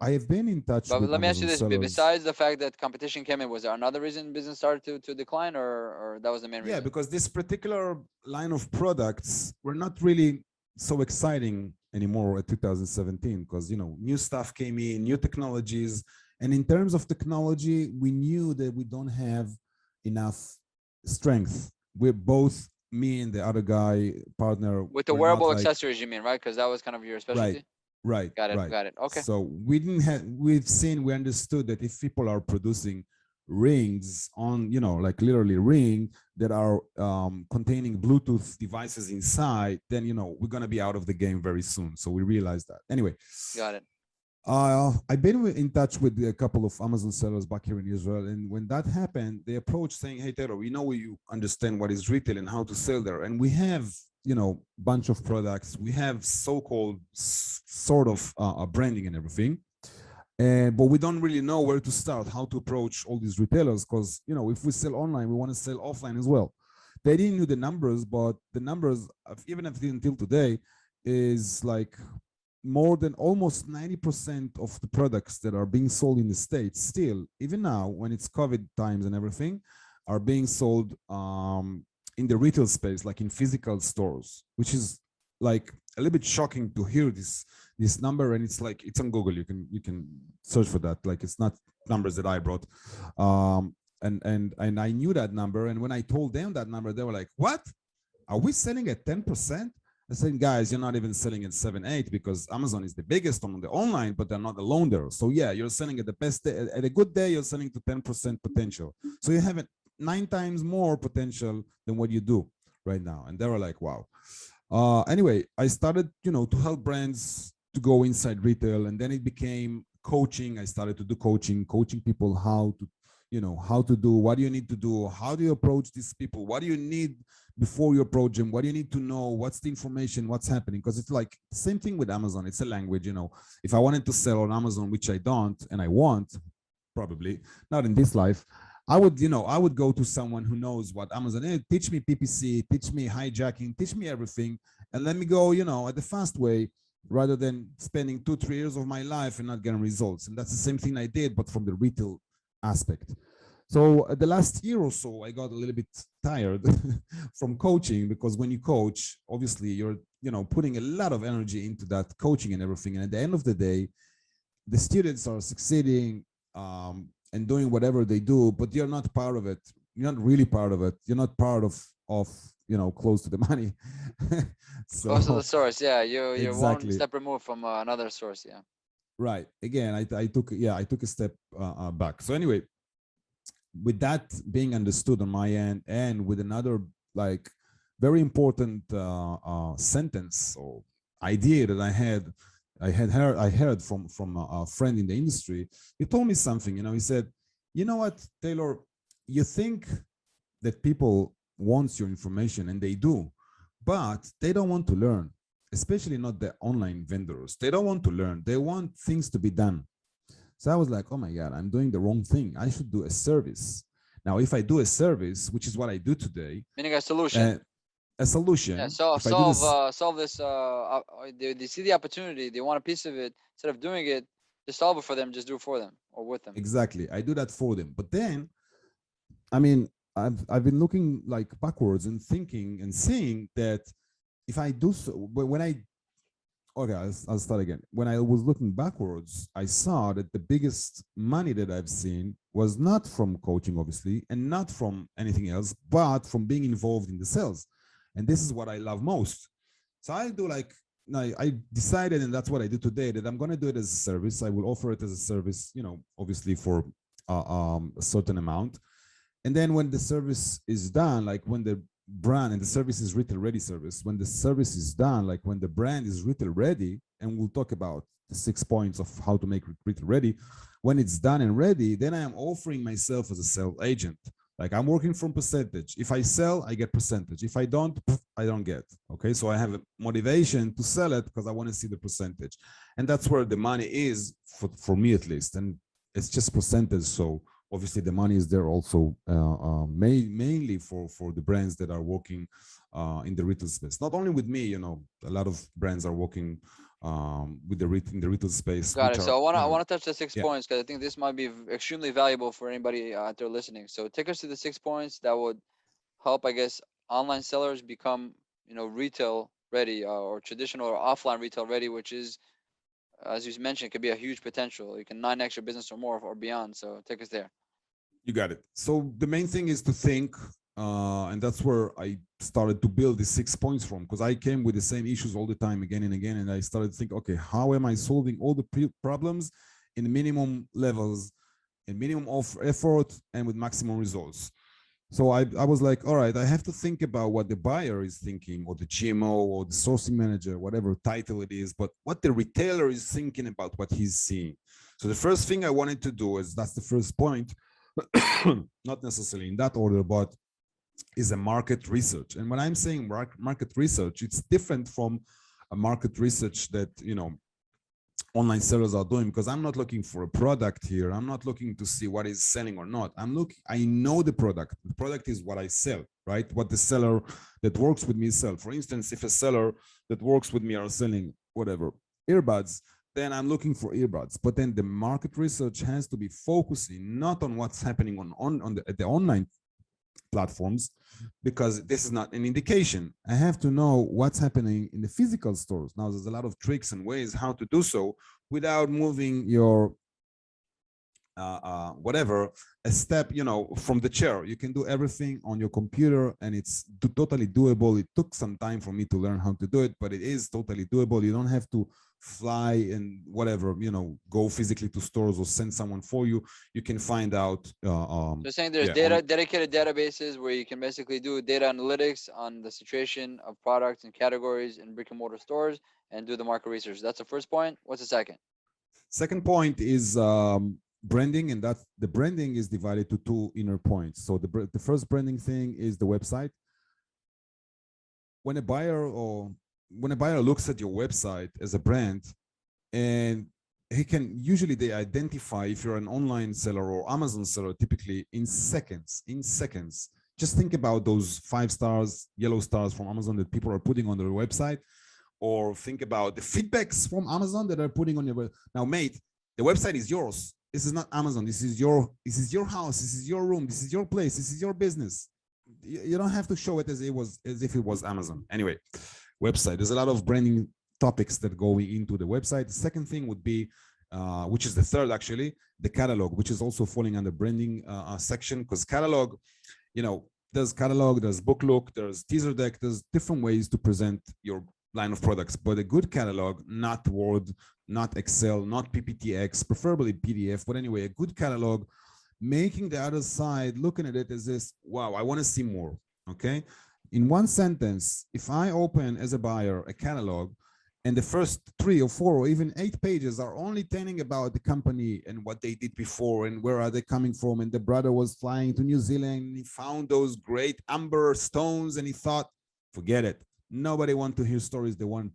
I have been in touch But with let me ask you Amazon this: sellers. besides the fact that competition came in, was there another reason business started to decline, or that was the main Yeah, reason? because this particular line of products were not really so exciting anymore at 2017 because new stuff came in, new technologies, and in terms of technology, we knew that we don't have enough strength. We're both, me and the other guy partner, With the we're not wearable like accessories, you mean, right? Because that was kind of your right, specialty. right, Got it. right. Got it. Okay. So we understood that if people are producing rings on, like literally ring that are containing Bluetooth devices inside, then, we're going to be out of the game very soon. So we realized that. Anyway, Got it. I've been in touch with a couple of Amazon sellers back here in Israel. And when that happened, they approached saying, hey, Taylor, we know you understand what is retail and how to sell there. And we have, bunch of products. We have so-called sort of branding and everything. But we don't really know where to start, how to approach all these retailers. Because, if we sell online, we want to sell offline as well. They didn't know the numbers, but the numbers, even until today, is like more than almost 90% of the products that are being sold in the States still, even now when it's COVID times and everything, are being sold in the retail space, like in physical stores, which is like a little bit shocking to hear this number. And it's like, it's on Google. You can search for that. Like, it's not numbers that I brought. And I knew that number. And when I told them that number, they were like, what? Are we selling at 10%? I said, guys, you're not even selling at 7-8 because Amazon is the biggest on the online, but they're not alone there. So yeah, you're selling at the best day. At a good day, you're selling to 10% potential. So you have 9 times more potential than what you do right now. And they were like, wow. Anyway, I started, to help brands to go inside retail, and then it became coaching. I started to do coaching people how to do, what do you need to do, how do you approach these people, what do you need before you approach them, what do you need to know, what's the information, what's happening. Because it's like same thing with Amazon. It's a language. If I wanted to sell on Amazon, which I don't, and I want, probably not in this life, I would go to someone who knows what Amazon is. Teach me PPC, teach me hijacking, teach me everything, and let me go, at the fast way, rather than spending 2-3 years of my life and not getting results. And that's the same thing I did, but from the retail aspect. So the last year or so, I got a little bit tired from coaching, because when you coach, obviously you're, putting a lot of energy into that coaching and everything. And at the end of the day, the students are succeeding and doing whatever they do, but you're not part of it. You're not really part of it. You're not part of close to the money. So Close to the source. Yeah. You're one exactly. step removed from another source. Yeah. Right. Again, I took a step back. So anyway, with that being understood on my end, and with another like very important sentence or idea that I heard from a friend in the industry. He told me something. He said, "You know what, Taylor? You think that people wants your information, and they do, but they don't want to learn, especially not the online vendors. They don't want to learn. They want things to be done. So I was like, oh my God, I'm doing the wrong thing. I should do a service. Now, if I do a service, which is what I do today, Meaning a solution. uh, a Yeah. solution, So if I do this, solve this. They see the opportunity. They want a piece of it. Instead of doing it, just solve it for them. Just do it for them or with them. exactly, I do that for them. But then, I mean, I've been looking like backwards and thinking and seeing that if I do so, when I okay, I'll start again. When I was looking backwards, I saw that the biggest money that I've seen was not from coaching, obviously, and not from anything else, but from being involved in the sales. And this is what I love most. So I do like, I decided, and that's what I do today, that I'm going to do it as a service. I will offer it as a service, obviously for a certain amount. And then when the service is done, like when the brand, and the service is retail ready service, when the service is done, like when the brand is retail ready, and we'll talk about the 6 points of how to make retail ready, when it's done and ready, then I am offering myself as a sales agent. Like I'm working from percentage. If I sell, I get percentage. If I don't, I don't get. Okay, so I have a motivation to sell it because I want to see the percentage, and that's where the money is for me at least, and it's just percentage. So obviously the money is there also mainly for the brands that are working in the retail space. Not only with me, a lot of brands are working with in the retail space. Got Which it. are, So I want to touch the six yeah, points because I think this might be extremely valuable for anybody out there listening. So take us to the 6 points that would help, I guess, online sellers become retail ready or traditional or offline retail ready, which is, as you mentioned, could be a huge potential. You can 9x your business or more or beyond. So take us there. you got it. So the main thing is to think, and that's where I started to build the 6 points from, because I came with the same issues all the time, again and again, and I started to think, okay, how am I solving all the problems in minimum levels, in minimum of effort, and with maximum results? So I was like, all right, I have to think about what the buyer is thinking, or the GMO, or the sourcing manager, whatever title it is, but what the retailer is thinking about what he's seeing. So the first thing I wanted to do is, that's the first point, not necessarily in that order, but is a market research. And when I'm saying market research, it's different from a market research that, online sellers are doing, because I'm not looking for a product here. I'm not looking to see what is selling or not. I know the product. The product is what I sell, right? What the seller that works with me sell. For instance, if a seller that works with me are selling whatever, earbuds, then I'm looking for earbuds. But then the market research has to be focusing not on what's happening at the online platforms, because this is not an indication. I have to know what's happening in the physical stores. Now, there's a lot of tricks and ways how to do so without moving your whatever a step, from the chair. You can do everything on your computer, and it's totally doable. It took some time for me to learn how to do it, but it is totally doable. You don't have to fly and whatever, go physically to stores or send someone for you. You can find out. You're saying there's dedicated databases where you can basically do data analytics on the situation of products and categories in brick and mortar stores and do the market research. That's the first point. What's the second? Second point is branding, and that the branding is divided to two inner points. So the first branding thing is the website. When a buyer looks at your website as a brand, and they identify if you're an online seller or Amazon seller, typically in seconds. Just think about those 5 stars, yellow stars from Amazon that people are putting on their website, or think about the feedbacks from Amazon that are putting on your website. Now, mate, the website is yours. This is not Amazon. This is your house. This is your room. This is your place. This is your business. You don't have to show it as if it was Amazon. Anyway, website. There's a lot of branding topics that go into the website. The second thing would be, which is the third actually, the catalog, which is also falling under branding section, because catalog, there's catalog, there's book look, there's teaser deck, there's different ways to present your line of products. But a good catalog, not Word, not Excel, not PPTX, preferably PDF, but anyway, a good catalog, making the other side looking at it as this, wow, I want to see more. Okay, in one sentence, if I open as a buyer a catalog, and the first 3 or 4 or even 8 pages are only telling about the company and what they did before and where are they coming from. And the brother was flying to New Zealand and he found those great amber stones and he thought, forget it. Nobody want to hear stories. They want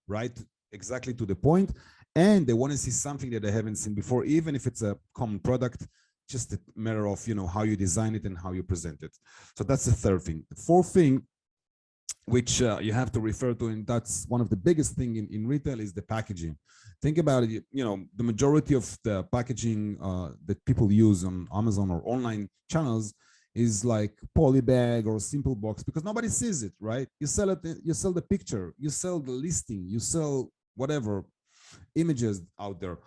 right exactly to the point, and they want to see something that they haven't seen before, even if it's a common product. Just a matter of how you design it and how you present it. So that's the third thing. The fourth thing, which you have to refer to, and that's one of the biggest thing in retail, is the packaging. Think about it. The majority of the packaging that people use on Amazon or online channels is like poly bag or simple box, because nobody sees it, right? You sell it, you sell the picture, you sell the listing, you sell whatever images out there,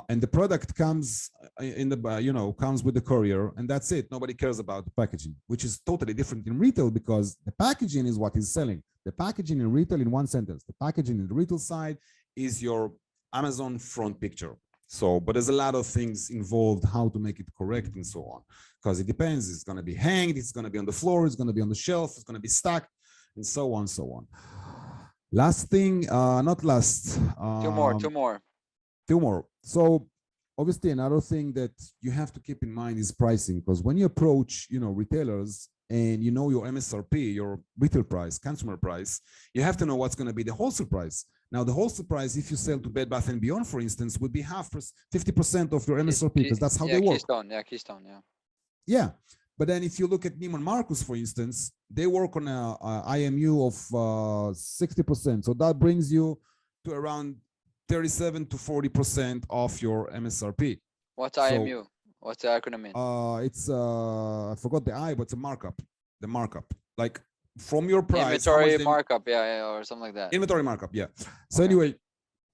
and the product comes in the comes with the courier, and that's it. Nobody cares about the packaging, which is totally different in retail, because the packaging is what is selling. The packaging in retail, in one sentence, the packaging in the retail side is your Amazon front picture. So, but there's a lot of things involved, how to make it correct and so on, because it depends. It's going to be hanged, it's going to be on the floor, it's going to be on the shelf, it's going to be stacked, and so on, so on. Last thing, not last. Two more. Two more. So obviously another thing that you have to keep in mind is pricing, because when you approach, retailers, and your MSRP, your retail price, consumer price, you have to know what's going to be the wholesale price. Now, the wholesale price, if you sell to Bed Bath and Beyond, for instance, would be 50% of your MSRP, because that's how they work. Keystone, yeah. Yeah. But then if you look at Neiman Marcus, for instance, they work on a IMU of 60%. So that brings you to around 37 to 40% of your MSRP. What's IMU? What's the acronym mean? It's I forgot the I, but it's a markup. The markup, like from your price, inventory markup, or something like that. Inventory markup, yeah. So anyway,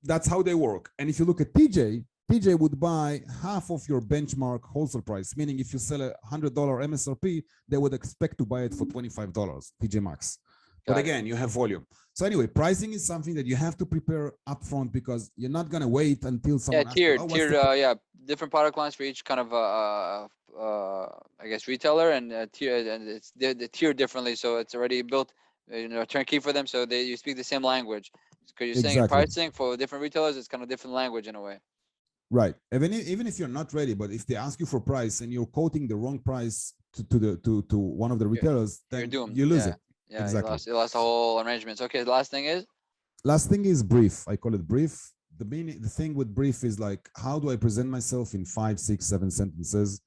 that's how they work. And if you look at TJ would buy half of your benchmark wholesale price, meaning if you sell $100 MSRP, they would expect to buy it for $25, TJ Maxx. But again, you have volume. So anyway, pricing is something that you have to prepare upfront, because you're not going to wait until someone tiered, different product lines for each kind of I guess retailer, and tier, and it's the tier differently, so it's already built, turnkey for them, so you speak the same language. Because you're saying pricing for different retailers, it's kind of different language in a way. Right. Even if you're not ready, but if they ask you for price and you're quoting the wrong price to one of the retailers, then you lose it. Yeah, exactly. You lost the whole arrangements. Okay, the last thing is brief. I call it brief. The thing with brief is like, how do I present myself in 5, 6, 7 sentences,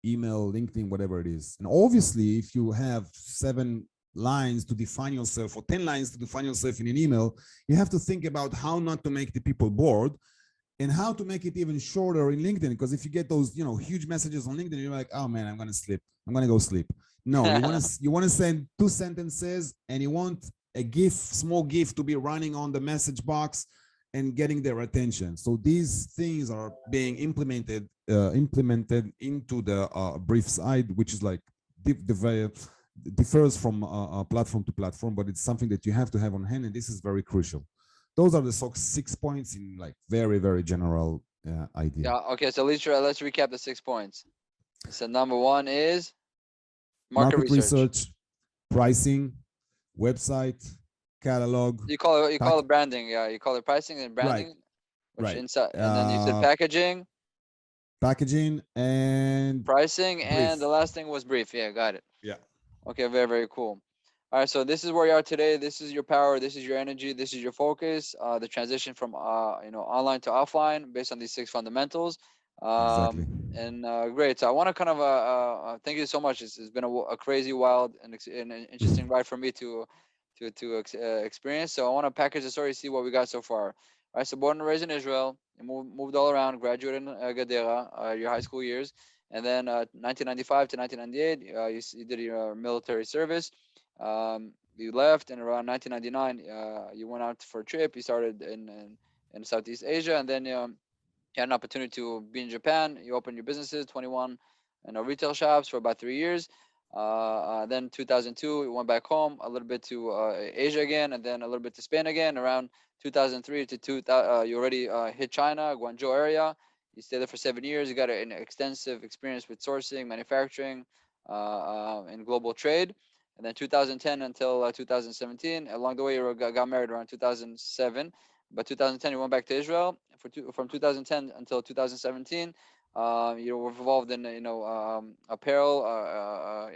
email, LinkedIn, whatever it is. And obviously, if you have 7 lines to define yourself or 10 lines to define yourself in an email, you have to think about how not to make the people bored, and how to make it even shorter in LinkedIn. Because if you get those, huge messages on LinkedIn, you're like, oh man, I'm going to sleep. I'm going to go sleep. No, you want to send 2 sentences, and you want a GIF, small GIF, to be running on the message box and getting their attention. So these things are being implemented into the brief side, which is like differs from platform to platform, but it's something that you have to have on hand, and this is very crucial. Those are the 6 points in like very, very general idea. Yeah. Okay. So let's recap the 6 points. So number 1 is market research, pricing, website, catalog. You call it branding. Yeah. You call it pricing and branding. Right. Inside, and then you said packaging and pricing, brief. And the last thing was brief. Yeah. Got it. Yeah. Okay. Very, very cool. All right, so this is where you are today. This is your power. This is your energy. This is your focus. The transition from online to offline based on these 6 fundamentals. Exactly. And great. So I want to kind of thank you so much. It's been a crazy, wild, and an interesting ride for me to experience. So I want to package the story, see what we got so far. All right. So born and raised in Israel, you moved all around, graduated in Gadera, your high school years, and then 1995 to 1998, you did your military service. You left, and around 1999, you went out for a trip. You started in Southeast Asia, and then you had an opportunity to be in Japan. You opened your businesses, 21 retail shops for about 3 years. Then 2002, you went back home a little bit to Asia again, and then a little bit to Spain again. Around 2003 to 2000, you already hit China, Guangzhou area. You stayed there for 7 years. You got an extensive experience with sourcing, manufacturing, and global trade. and then 2010 until 2017. Along the way, you got married around 2007, but 2010 you went back to Israel. From 2010 until 2017, you were involved in apparel,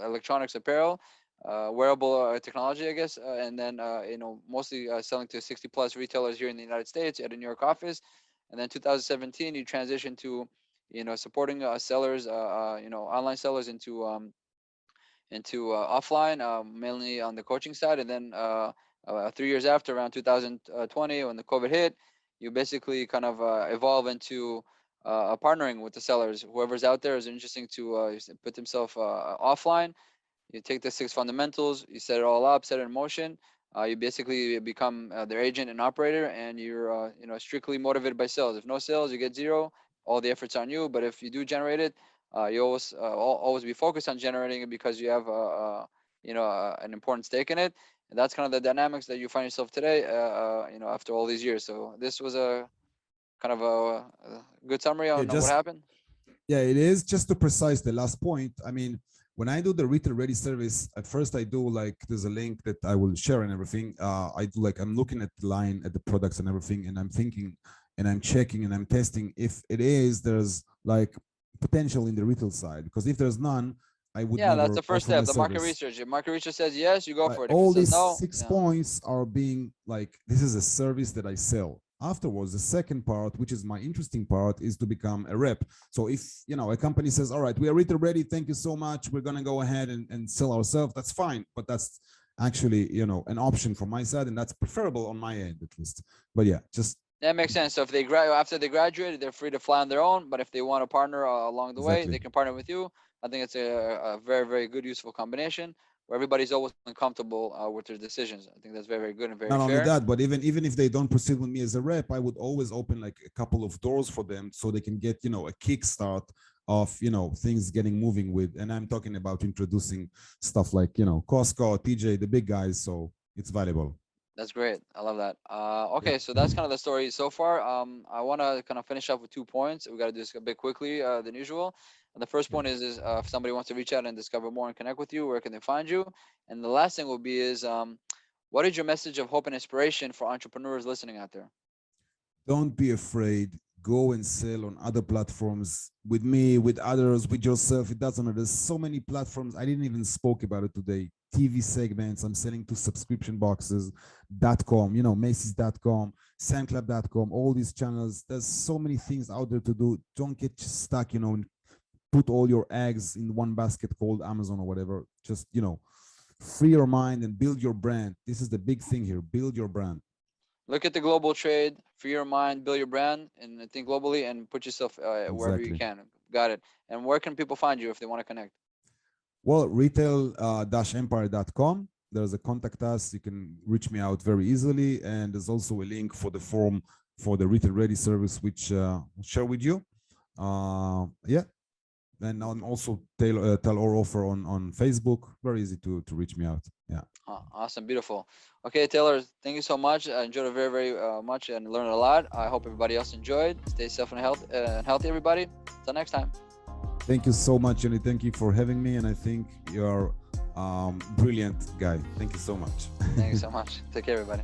electronics apparel, wearable technology, I guess, and then mostly selling to 60 plus retailers here in the United States at a New York office. And then 2017, you transitioned to supporting sellers, online sellers into offline, mainly on the coaching side. And then 3 years after, around 2020, when the COVID hit, you basically kind of evolve into partnering with the sellers. Whoever's out there is interesting to put themselves offline. You take the 6 fundamentals, you set it all up, set it in motion. You basically become their agent and operator, and you're strictly motivated by sales. If no sales, you get 0. All the effort's on you. But if you do generate it, you always be focused on generating it, because you have an important stake in it. And that's kind of the dynamics that you find yourself today. After all these years. So this was a kind of a good summary on what happened. Yeah, it is. Just to precise the last point, I mean, when I do the retail ready service, at first I do like, there's a link that I will share and everything. I do like, I'm looking at the line, at the products and everything, and I'm thinking and I'm checking and I'm testing if there's like potential in the retail side, because if there's none, I would never. That's the first step, the market research. If market research says yes, you go for it. If all it says these no, 6 points are being like, this is a service that I sell. Afterwards, the second part, which is my interesting part, is to become a rep. So if a company says, all right, we are retail ready, thank you so much, we're going to go ahead and sell ourselves, that's fine. But that's actually an option from my side, and that's preferable on my end at least. But yeah, just that makes sense. So if they after they graduate, they're free to fly on their own. But if they want to partner along the way, they can partner with you. I think it's a very, very good, useful combination where everybody's always comfortable with their decisions. I think that's very, very good and very fair. Not only that, but even if they don't proceed with me as a rep, I would always open like a couple of doors for them so they can get a kickstart of things getting moving with. And I'm talking about introducing stuff like Costco, TJ, the big guys. So it's valuable. That's great. I love that. Okay, so that's kind of the story so far. I want to kind of finish up with 2 points. We got to do this a bit quickly than usual. And the first point is if somebody wants to reach out and discover more and connect with you, where can they find you? And the last thing will be is what is your message of hope and inspiration for entrepreneurs listening out there? Don't be afraid. Go and sell on other platforms with me, with others, with yourself. It doesn't matter. There's so many platforms. I didn't even spoke about it today. TV segments. I'm selling to subscription boxes.com, Macy's.com, SamClub.com, all these channels. There's so many things out there to do. Don't get stuck, and put all your eggs in one basket called Amazon or whatever. Just, free your mind and build your brand. This is the big thing here. Build your brand. Look at the global trade, free your mind, build your brand, and think globally, and put yourself wherever you can. Got it. And where can people find you if they want to connect? Well, retail-empire.com. There's a contact us. You can reach me out very easily. And there's also a link for the form for the retail ready service, which I'll share with you. Yeah. And I'm also Talor Ofer on Facebook. Very easy to reach me out. Yeah. Awesome. Beautiful. Okay, Talor, thank you so much. I enjoyed it very, very much and learned a lot. I hope everybody else enjoyed. Stay safe and healthy, everybody. Until next time. Thank you so much, Johnny. Thank you for having me. And I think you're a brilliant guy. Thank you so much. Thank you so much. Take care, everybody.